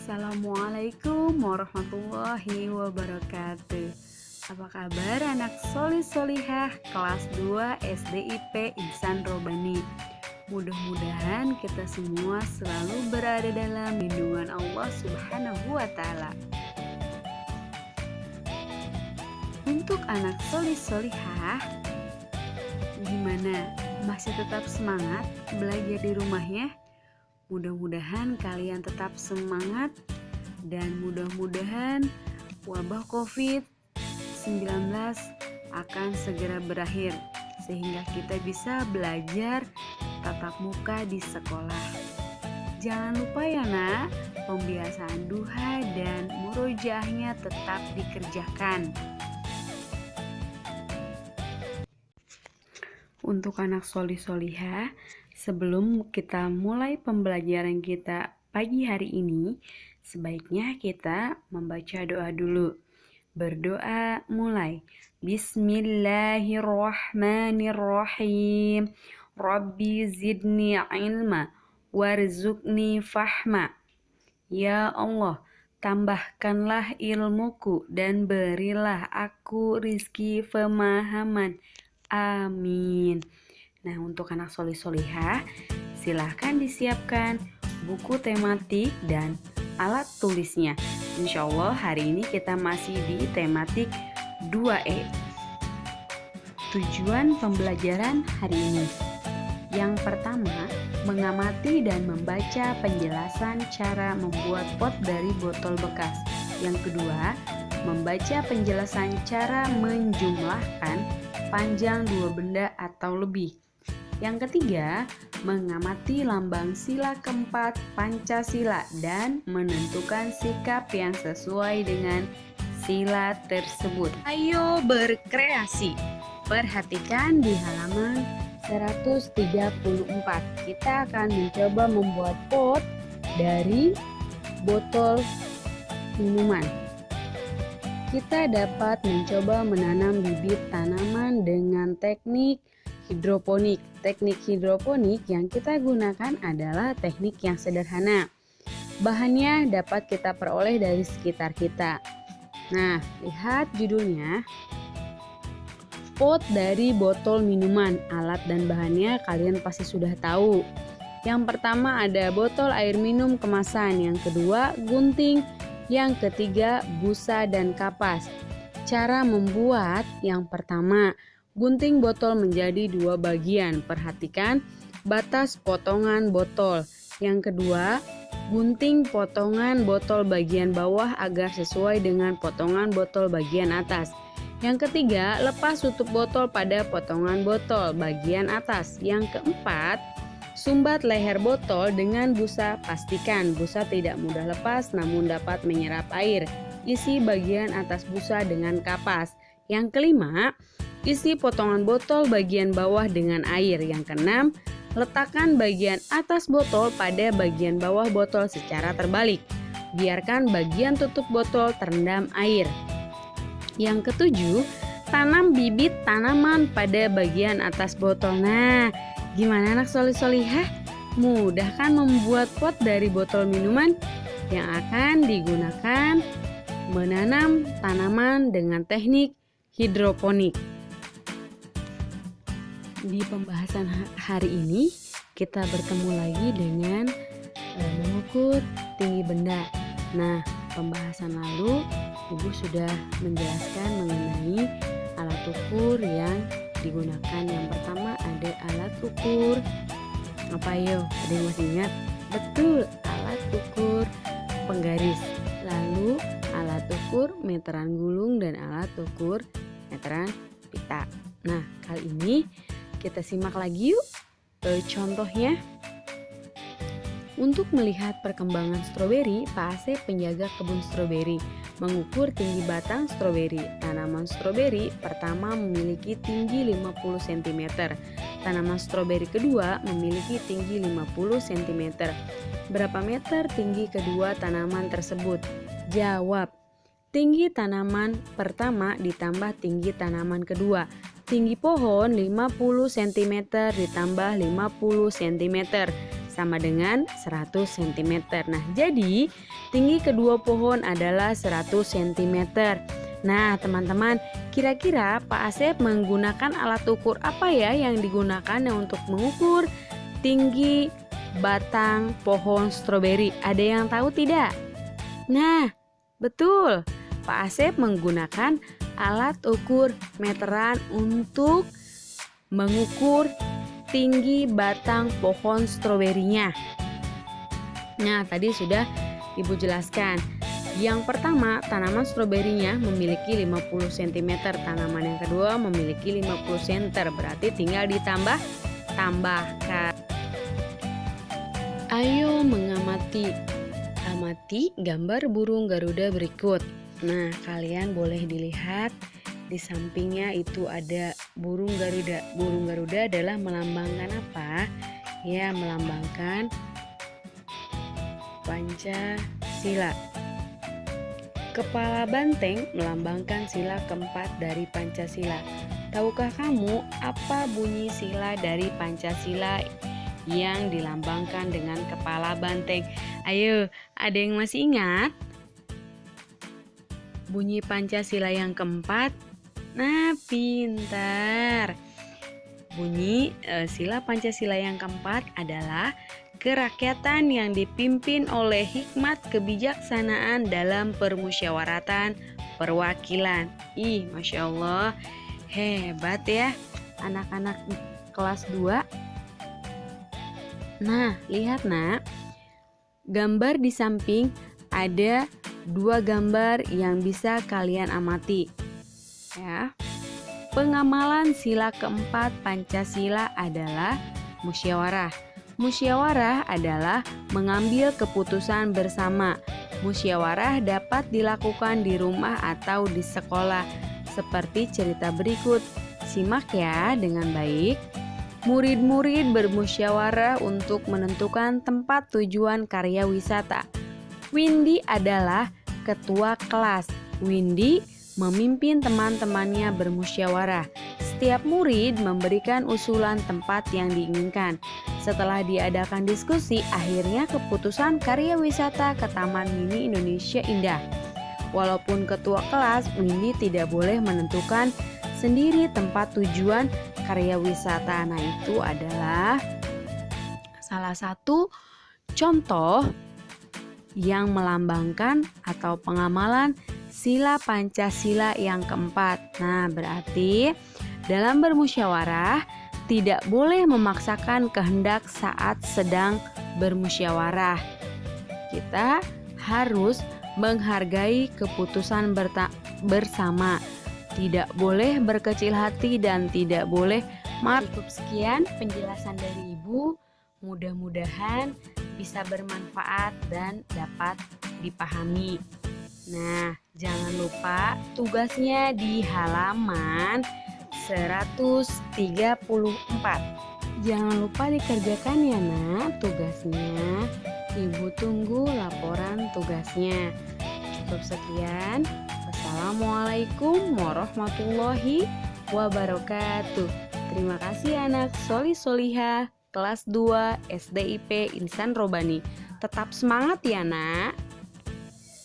Assalamualaikum warahmatullahi wabarakatuh. Apa kabar anak solih-solihah kelas 2 SDIP Ihsan Robani? Mudah-mudahan kita semua selalu berada dalam lindungan Allah Subhanahu wa Ta'ala. Untuk anak solih-solihah, gimana? Masih tetap semangat belajar di rumahnya? Mudah-mudahan kalian tetap semangat dan mudah-mudahan wabah COVID-19 akan segera berakhir sehingga kita bisa belajar tatap muka di sekolah. Jangan lupa ya nak, pembiasaan duha dan murojaahnya tetap dikerjakan. Untuk anak solih-solihah, sebelum kita mulai pembelajaran kita pagi hari ini, sebaiknya kita membaca doa dulu. Berdoa mulai. Bismillahirrahmanirrahim. Rabbi zidni ilma warzuqni fahma. Ya Allah, tambahkanlah ilmuku dan berilah aku rizki pemahaman. Amin. Nah, untuk anak solih-solihah, silahkan disiapkan buku tematik dan alat tulisnya. Insya Allah hari ini kita masih di tematik 2E. Tujuan pembelajaran hari ini. Yang pertama, mengamati dan membaca penjelasan cara membuat pot dari botol bekas. Yang kedua, membaca penjelasan cara menjumlahkan panjang dua benda atau lebih. Yang ketiga, mengamati lambang sila keempat Pancasila dan menentukan sikap yang sesuai dengan sila tersebut. Ayo berkreasi. Perhatikan di halaman 134. Kita akan mencoba membuat pot dari botol minuman. Kita dapat mencoba menanam bibit tanaman dengan teknik hidroponik. Teknik hidroponik yang kita gunakan adalah teknik yang sederhana. Bahannya dapat kita peroleh dari sekitar kita. Nah, lihat judulnya. Pot dari botol minuman. Alat dan bahannya kalian pasti sudah tahu. Yang pertama ada botol air minum kemasan. Yang kedua, gunting. Yang ketiga, busa dan kapas. Cara membuat: yang pertama, gunting botol menjadi dua bagian. Perhatikan batas potongan botol. Yang kedua, gunting potongan botol bagian bawah agar sesuai dengan potongan botol bagian atas. Yang ketiga, lepas tutup botol pada potongan botol bagian atas. Yang keempat, sumbat leher botol dengan busa. Pastikan busa tidak mudah lepas namun dapat menyerap air. Isi bagian atas busa dengan kapas. Yang kelima, isi potongan botol bagian bawah dengan air. Yang keenam, letakkan bagian atas botol pada bagian bawah botol secara terbalik. Biarkan bagian tutup botol terendam air. Yang ketujuh, tanam bibit tanaman pada bagian atas botol. Nah, gimana anak solih-solihah? Mudah kan membuat pot dari botol minuman yang akan digunakan menanam tanaman dengan teknik hidroponik. Di pembahasan hari ini kita bertemu lagi dengan mengukur tinggi benda. Nah, pembahasan lalu Ibu sudah menjelaskan mengenai alat ukur yang digunakan. Yang pertama ada alat ukur apa yo? Ada yang masih ingat? Betul, alat ukur penggaris. Lalu alat ukur meteran gulung dan alat ukur meteran pita. Nah, kali ini kita simak lagi yuk contohnya. Untuk melihat perkembangan stroberi, Pak Asep, penjaga kebun stroberi, mengukur tinggi batang stroberi. Tanaman stroberi pertama memiliki tinggi 50 cm. Tanaman stroberi kedua memiliki tinggi 50 cm. Berapa meter tinggi kedua tanaman tersebut? Jawab. Tinggi tanaman pertama ditambah tinggi tanaman kedua. Tinggi pohon 50 cm ditambah 50 cm sama dengan 100 cm. Nah, jadi tinggi kedua pohon adalah 100 cm. Nah, teman-teman, kira-kira Pak Asep menggunakan alat ukur apa ya yang digunakan untuk mengukur tinggi batang pohon stroberi? Ada yang tahu tidak? Nah, betul. Pak Asep menggunakan alat ukur meteran untuk mengukur tinggi batang pohon stroberinya. Nah, tadi sudah Ibu jelaskan. Yang pertama, tanaman stroberinya memiliki 50 cm, tanaman yang kedua memiliki 50 cm, berarti tinggal tambahkan. Ayo mengamati. Amati gambar burung Garuda berikut. Nah, kalian boleh dilihat di sampingnya itu ada burung Garuda. Burung Garuda adalah melambangkan apa? Ya, melambangkan Pancasila. Kepala banteng melambangkan sila keempat dari Pancasila. Tahukah kamu apa bunyi sila dari Pancasila yang dilambangkan dengan kepala banteng? Ayo, ada yang masih ingat? Bunyi Pancasila yang keempat? Nah, pintar. Bunyi sila Pancasila yang keempat adalah kerakyatan yang dipimpin oleh hikmat kebijaksanaan dalam permusyawaratan perwakilan. Ih, Masya Allah, hebat ya anak-anak kelas 2. Nah, lihat nak, gambar di samping ada 2 gambar yang bisa kalian amati. Ya. Pengamalan sila keempat Pancasila adalah musyawarah. Musyawarah adalah mengambil keputusan bersama. Musyawarah dapat dilakukan di rumah atau di sekolah. Seperti cerita berikut. Simak ya dengan baik. Murid-murid bermusyawarah untuk menentukan tempat tujuan karya wisata. Windy adalah ketua kelas. Windy memimpin teman-temannya bermusyawarah. Setiap murid memberikan usulan tempat yang diinginkan. Setelah diadakan diskusi, akhirnya keputusan karya wisata ke Taman Mini Indonesia Indah. Walaupun ketua kelas, Windy tidak boleh menentukan sendiri tempat tujuan karya wisata. Nah, itu adalah salah satu contoh yang melambangkan atau pengamalan sila Pancasila yang keempat. Nah, berarti dalam bermusyawarah tidak boleh memaksakan kehendak saat sedang bermusyawarah. Kita harus menghargai keputusan bersama. Tidak boleh berkecil hati dan tidak boleh marah. Cukup sekian penjelasan dari Ibu. Mudah-mudahan bisa bermanfaat dan dapat dipahami. Nah, jangan lupa tugasnya di halaman 134. Jangan lupa dikerjakan ya nak tugasnya. Ibu tunggu laporan tugasnya. Cukup sekian. Wassalamualaikum warahmatullahi wabarakatuh. Terima kasih anak Solih-Solihah kelas 2 SDIP Insan Robani. Tetap semangat ya nak.